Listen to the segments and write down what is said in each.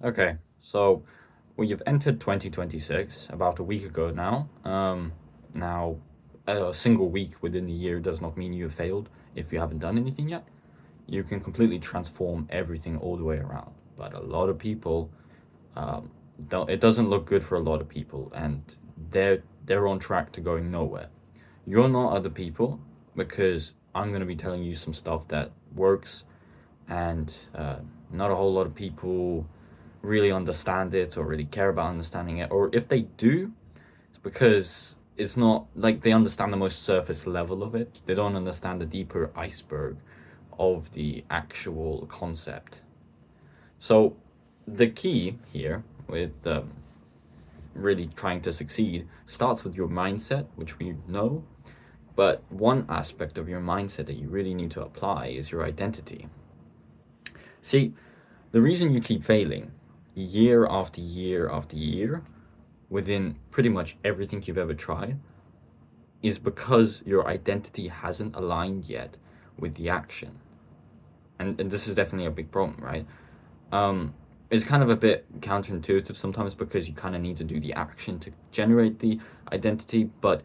Okay, so we've entered 2026 about a week ago now. Now, a single week within the year does not mean you have failed if you haven't done anything yet. You can completely transform everything all the way around. But a lot of people, um, don't. It doesn't look good for a lot of people, and they're on track to going nowhere. You're not other people because I'm gonna be telling you some stuff that works, and not a whole lot of people really understand it or really care about understanding it. Or if they do, it's because it's not like they understand the most surface level of it. They don't understand the deeper iceberg of the actual concept. So, the key here with really trying to succeed starts with your mindset, which we know. But one aspect of your mindset that you really need to apply is your identity. See, the reason you keep failing year after year after year within pretty much everything you've ever tried is because your identity hasn't aligned yet with the action. And this is definitely a big problem, right? Um, it's kind of a bit counterintuitive sometimes because you kind of need to do the action to generate the identity, but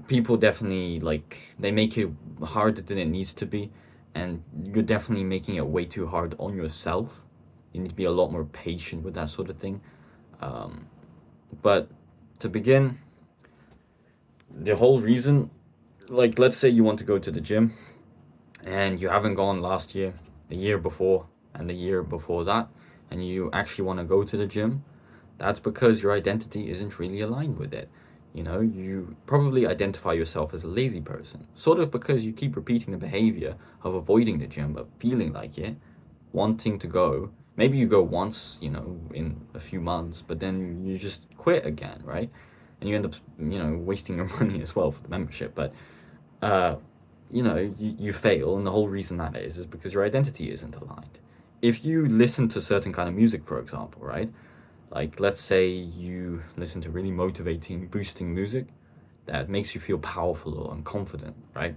people definitely like they make it harder than it needs to be, and you're definitely making it way too hard on yourself. You need to be a lot more patient with that sort of thing. Um, but to begin, the whole reason, like, let's say you want to go to the gym and you haven't gone last year, the year before, and the year before that, and you actually want to go to the gym, that's because your identity isn't really aligned with it. You know, you probably identify yourself as a lazy person, sort of because you keep repeating the behavior of avoiding the gym but feeling like it, wanting to go. Maybe you go once, in a few months, but then you just quit again, right? And you end up, wasting your money as well for the membership. But uh, you fail, and the whole reason that is because your identity isn't aligned. If you listen to certain kind of music, for example, right? Like, let's say you listen to really motivating, boosting music that makes you feel powerful and confident, right?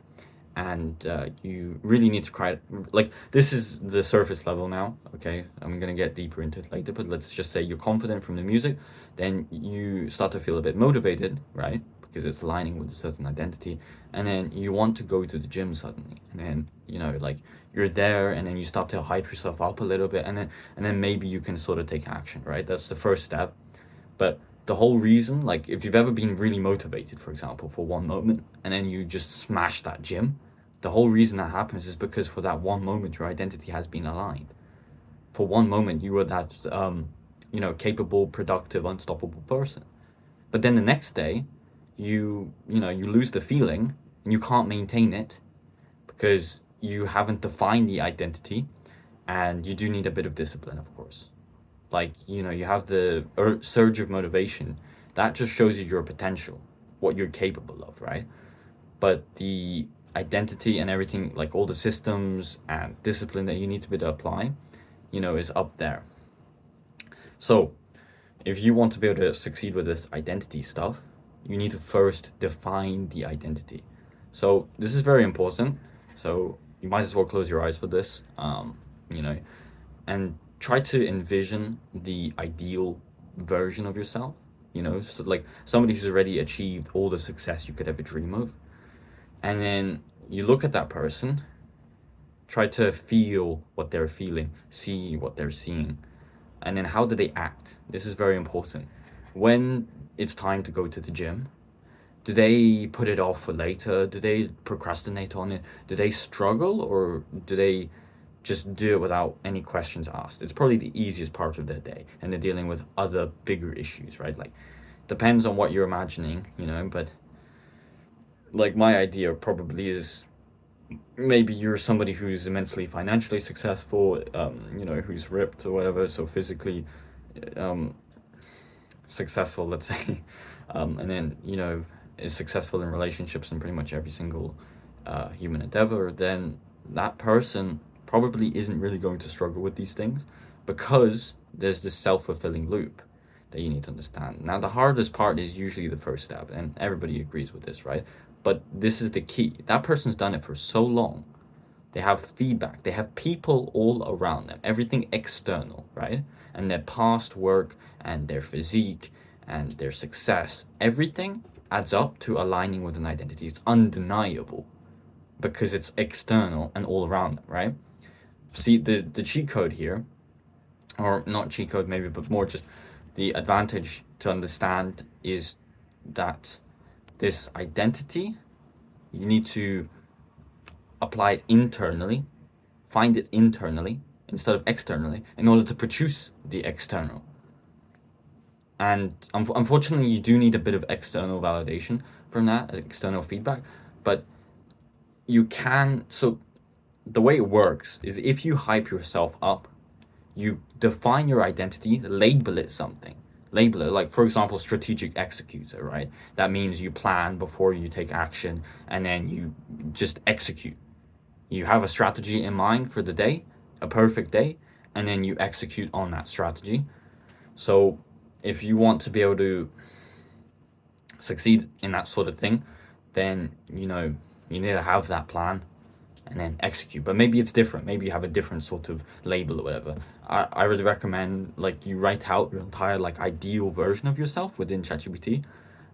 And you really need to cry. Like, this is the surface level now, okay? I'm gonna get deeper into it later, but let's just say you're confident from the music, then you start to feel a bit motivated, right? Because it's aligning with a certain identity, and then you want to go to the gym suddenly, and then like you're there, and then you start to hype yourself up a little bit, and then maybe you can sort of take action, right? That's the first step. But the whole reason, like, if you've ever been really motivated, for example, for one moment, and then you just smash that gym, the whole reason that happens is because for that one moment, your identity has been aligned. For one moment, you were that, capable, productive, unstoppable person. But then the next day, you lose the feeling and you can't maintain it because you haven't defined the identity, and you do need a bit of discipline, of course. Like, you have the surge of motivation that just shows you your potential, what you're capable of, right? But the identity and everything, like all the systems and discipline that you need to be to apply, is up there. So if you want to be able to succeed with this identity stuff, you need to first define the identity. So this is very important. So you might as well close your eyes for this, you know, and try to envision the ideal version of yourself. So like somebody who's already achieved all the success you could ever dream of, and then you look at that person, try to feel what they're feeling, see what they're seeing, and then how do they act. This is very important. When it's time to go to the gym, do they put it off for later? Do they procrastinate on it? Do they struggle, or do they just do it without any questions asked? It's probably the easiest part of their day, and they're dealing with other bigger issues, right? Like, depends on what you're imagining, but like my idea probably is maybe you're somebody who's immensely financially successful, who's ripped or whatever, so physically um, successful, let's say, and then is successful in relationships and pretty much every single human endeavor. Then that person probably isn't really going to struggle with these things because there's this self-fulfilling loop that you need to understand. Now, the hardest part is usually the first step, and everybody agrees with this, right? But this is the key. That person's done it for so long they have feedback, they have people all around them, everything external, right? And their past work and their physique and their success, everything adds up to aligning with an identity. It's undeniable because it's external and all around them, right? See, the cheat code here, or not cheat code maybe, but more just the advantage to understand is that this identity, you need to apply it internally, find it internally instead of externally in order to produce the external. And unfortunately, you do need a bit of external validation from that, external feedback. But you can, so the way it works is if you hype yourself up, you define your identity, label it something. Label it, like, for example, strategic executor, right? That means you plan before you take action and then you just execute. You have a strategy in mind for the day, a perfect day, and then you execute on that strategy. So if you want to be able to succeed in that sort of thing, then you need to have that plan and then execute. But maybe it's different. Maybe you have a different sort of label or whatever. I would recommend, like, you write out your entire, like, ideal version of yourself within ChatGPT,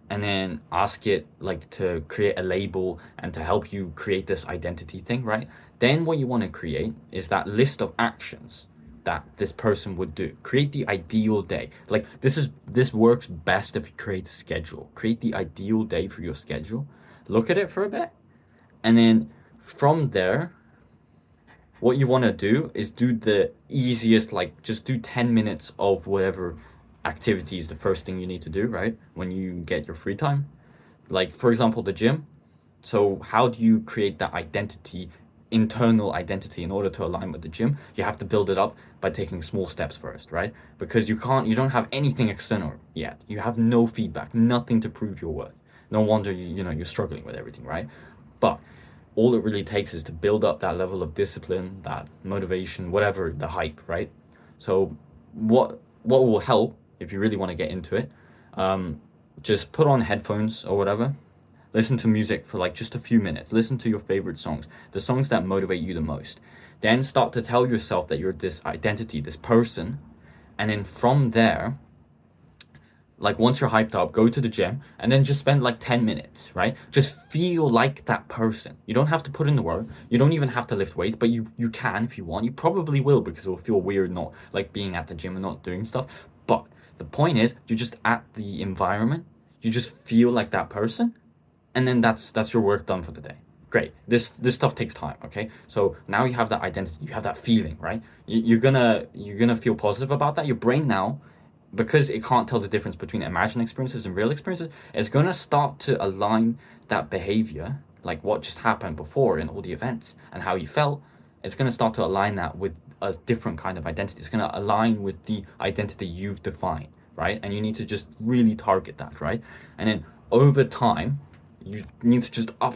and then ask it, like, to create a label and to help you create this identity thing, right? Then what you want to create is that list of actions that this person would do. Create the ideal day. Like, this works best if you create a schedule. Create the ideal day for your schedule. Look at it for a bit, and then from there, what you want to do is do the easiest, like, just do 10 minutes of whatever activity is the first thing you need to do, right? When you get your free time. Like, for example, the gym. So how do you create that identity, internal identity, in order to align with the gym? You have to build it up by taking small steps first, right? Because you don't have anything external yet. You have no feedback, nothing to prove your worth. No wonder you're struggling with everything, right? But all it really takes is to build up that level of discipline, that motivation, whatever the hype, right? So what will help if you really want to get into it? Just put on headphones or whatever. Listen to music for, like, just a few minutes. Listen to your favorite songs, the songs that motivate you the most. Then start to tell yourself that you're this identity, this person, and then from there, like, once you're hyped up, go to the gym and then just spend like 10 minutes, right? Just feel like that person. You don't have to put in the work. You don't even have to lift weights, but you can if you want. You probably will, because it'll feel weird not, like, being at the gym and not doing stuff. But the point is, you're just at the environment. You just feel like that person, and then that's your work done for the day. Great. This stuff takes time, okay? So now you have that identity, you have that feeling, right? You're gonna feel positive about that. Your brain now, because it can't tell the difference between imagined experiences and real experiences, it's gonna start to align that behavior, like what just happened before in all the events and how you felt. It's gonna start to align that with a different kind of identity. It's gonna align with the identity you've defined, right? And you need to just really target that, right? And then over time, you need to just up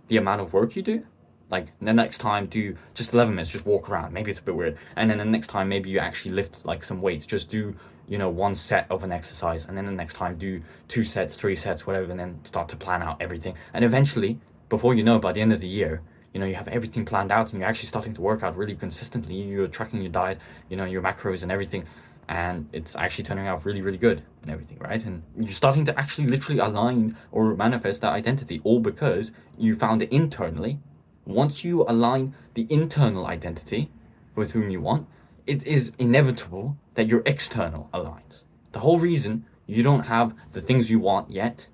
the amount of work you do. Like, the next time, do just 11 minutes, just walk around. Maybe it's a bit weird. And then the next time, maybe you actually lift, like, some weights. Just do, one set of an exercise. And then the next time, do 2 sets, 3 sets, whatever. And then start to plan out everything. And eventually, before you know, by the end of the year, you have everything planned out and you're actually starting to work out really consistently. You're tracking your diet, your macros and everything. And it's actually turning out really, really good and everything, right? And you're starting to actually literally align or manifest that identity, all because you found it internally. Once you align the internal identity with whom you want, it is inevitable that your external aligns. The whole reason you don't have the things you want yet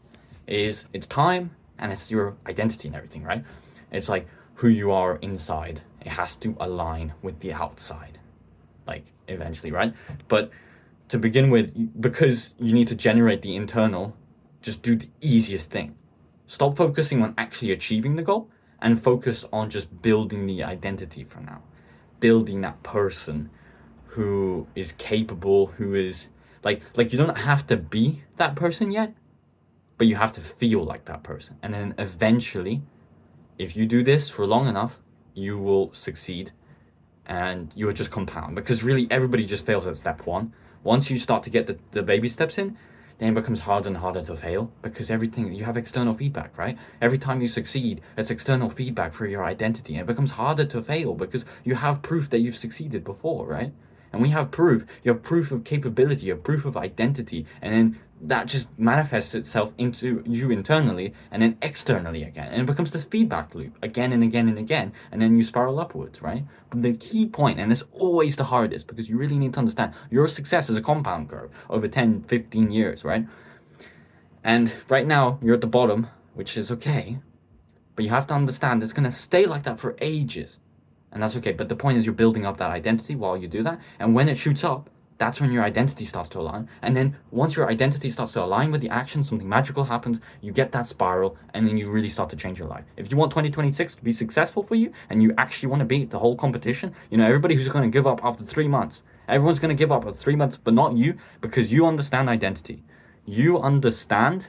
is it's time and it's your identity and everything, right? It's like who you are inside. It has to align with the outside, like, eventually, right? But to begin with, because you need to generate the internal, just do the easiest thing. Stop focusing on actually achieving the goal and focus on just building the identity for now. Building that person who is capable, who is like you don't have to be that person yet, but you have to feel like that person. And then eventually, if you do this for long enough, you will succeed, and you will just compound, because really everybody just fails at step one. Once you start to get the baby steps in, then it becomes harder and harder to fail, because everything, you have external feedback, right? Every time you succeed, it's external feedback for your identity, and it becomes harder to fail because you have proof that you've succeeded before, right? And we have proof. You have proof of capability, you have proof of identity, and then that just manifests itself into you internally and then externally again. And it becomes this feedback loop again and again and again, and then you spiral upwards, right? But the key point, and it's always the hardest, because you really need to understand your success is a compound curve over 10, 15 years, right? And right now, you're at the bottom, which is okay, but you have to understand it's going to stay like that for ages. And that's okay. But the point is, you're building up that identity while you do that. And when it shoots up, that's when your identity starts to align. And then once your identity starts to align with the action, something magical happens, you get that spiral, and then you really start to change your life. If you want 2026 to be successful for you, and you actually want to beat the whole competition, everybody who's going to give up after 3 months, everyone's going to give up after 3 months, but not you, because you understand identity. You understand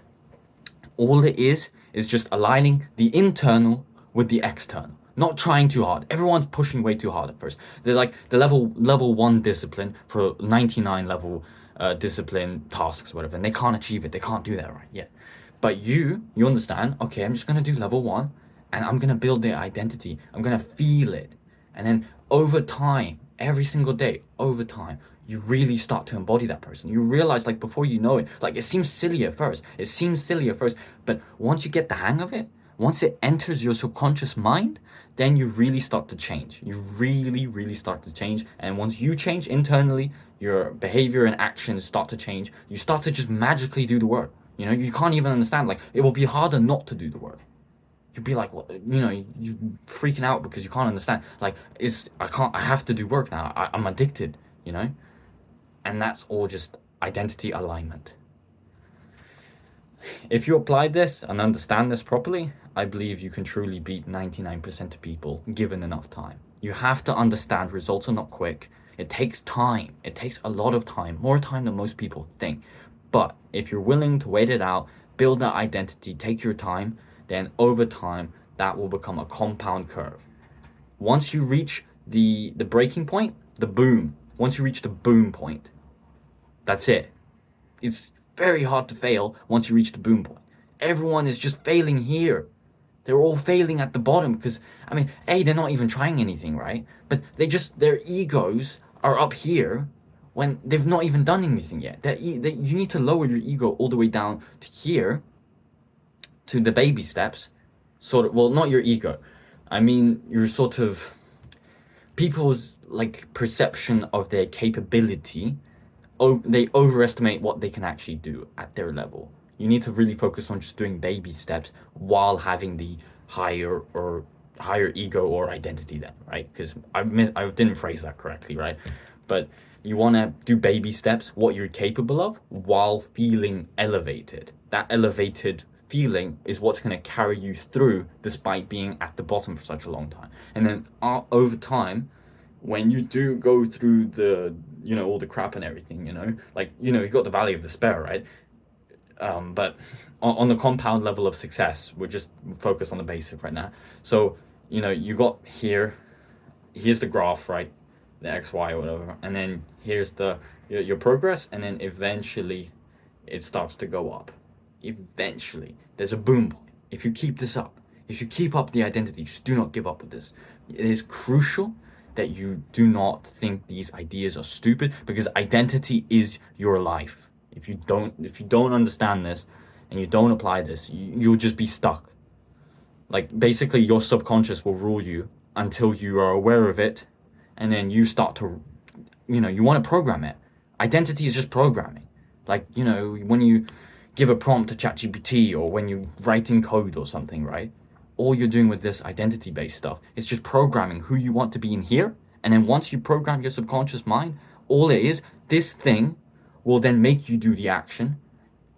all it is just aligning the internal with the external. Not trying too hard. Everyone's pushing way too hard at first. They're like the level 1 discipline for 99 level discipline tasks, whatever, and they can't achieve it. They can't do that right yet. But you understand, okay, I'm just gonna do level 1, and I'm gonna build their identity. I'm gonna feel it. And then over time, every single day, over time, you really start to embody that person. You realize, like, before you know it, like, it seems silly at first. But once you get the hang of it, once it enters your subconscious mind, then you really start to change. You really, really start to change. And once you change internally, your behavior and actions start to change. You start to just magically do the work. You can't even understand. Like, it will be harder not to do the work. You'd be like, well, you freaking out because you can't understand. Like, I have to do work now. I'm addicted, And that's all just identity alignment. If you apply this and understand this properly, I believe you can truly beat 99% of people given enough time. You have to understand results are not quick. It takes time. It takes a lot of time, more time than most people think. But if you're willing to wait it out, build that identity, take your time, then over time, that will become a compound curve. Once you reach the breaking point, once you reach the boom point, that's it. It's very hard to fail once you reach the boom point. Everyone is just failing here. They're all failing at the bottom because, they're not even trying anything, right? But their egos are up here when they've not even done anything yet. You need to lower your ego all the way down to here, to the baby steps. Sort of, well, not your ego. Your sort of people's, like, perception of their capability. They overestimate what they can actually do at their level. You need to really focus on just doing baby steps while having the higher ego or identity then, right? Because I didn't phrase that correctly, right? But you want to do baby steps, what you're capable of, while feeling elevated. That elevated feeling is what's going to carry you through despite being at the bottom for such a long time. And then over time, when you do go through the, all the crap and everything, you got the valley of despair, right? But on the compound level of success, we're just focused on the basic right now. So, you got here's the graph, right? The X, Y, or whatever. And then here's your progress. And then eventually it starts to go up. Eventually there's a boom point. If you keep this up, if you keep up the identity, just do not give up with this. It is crucial that you do not think these ideas are stupid, because identity is your life. If you don't understand this and you don't apply this, you'll just be stuck. Like, basically your subconscious will rule you until you are aware of it, and then you start to, you want to program it. Identity is just programming. Like, when you give a prompt to ChatGPT, or when you're writing code or something, right? All you're doing with this identity-based stuff is just programming who you want to be in here. And then once you program your subconscious mind, all it is, this thing will then make you do the action.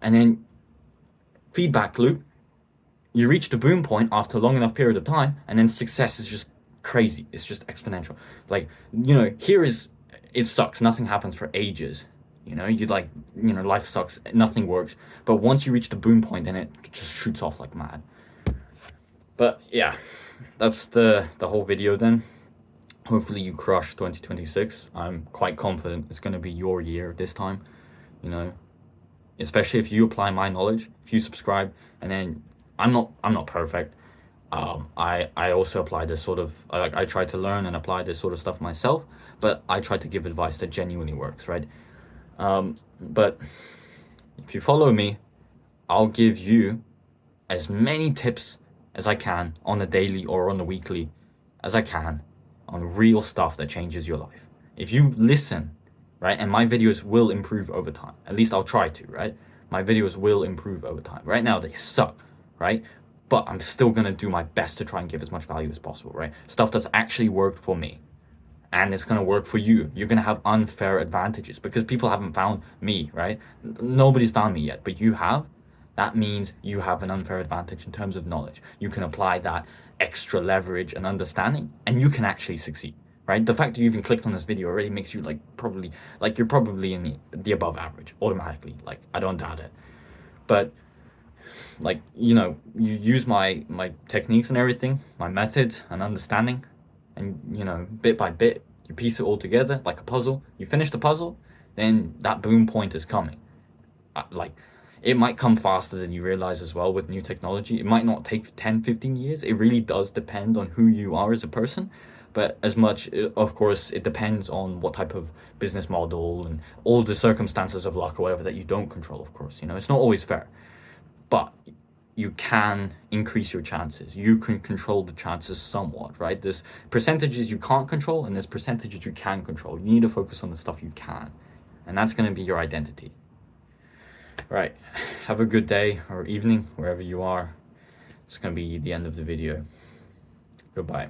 And then feedback loop, you reach the boom point after a long enough period of time, and then success is just crazy. It's just exponential. Like, it sucks. Nothing happens for ages. Life sucks. Nothing works. But once you reach the boom point, then it just shoots off like mad. But yeah, that's the whole video then. Hopefully you crush 2026. I'm quite confident it's going to be your year this time. especially if you apply my knowledge, if you subscribe, and then I'm not perfect. I also apply this sort of, I try to learn and apply this sort of stuff myself, but I try to give advice that genuinely works, right? But if you follow me, I'll give you as many tips as I can on a daily or on a weekly as I can on real stuff that changes your life. If you listen, right, and my videos will improve over time. At least I'll try to, right? My videos will improve over time. Right now they suck, right? But I'm still gonna do my best to try and give as much value as possible, right? Stuff that's actually worked for me. And it's going to work for you. You're going to have unfair advantages because people haven't found me, right? Nobody's found me yet, but you have. That means you have an unfair advantage in terms of knowledge. You can apply that extra leverage and understanding, and you can actually succeed, right? The fact that you even clicked on this video already makes you you're probably in the above average automatically. Like, I don't doubt it. But you use my techniques and everything, my methods and understanding, and bit by bit you piece it all together like a puzzle. You finish the puzzle, then that boom point is coming. Like, it might come faster than you realize as well with new technology. It might not take 10-15 years. It really does depend on who you are as a person. But as much, of course, it depends on what type of business model and all the circumstances of luck or whatever that you don't control, of course. It's not always fair. But you can increase your chances. You can control the chances somewhat, right? There's percentages you can't control, and there's percentages you can control. You need to focus on the stuff you can, and that's going to be your identity. Right. Have a good day or evening, wherever you are. It's going to be the end of the video. Goodbye.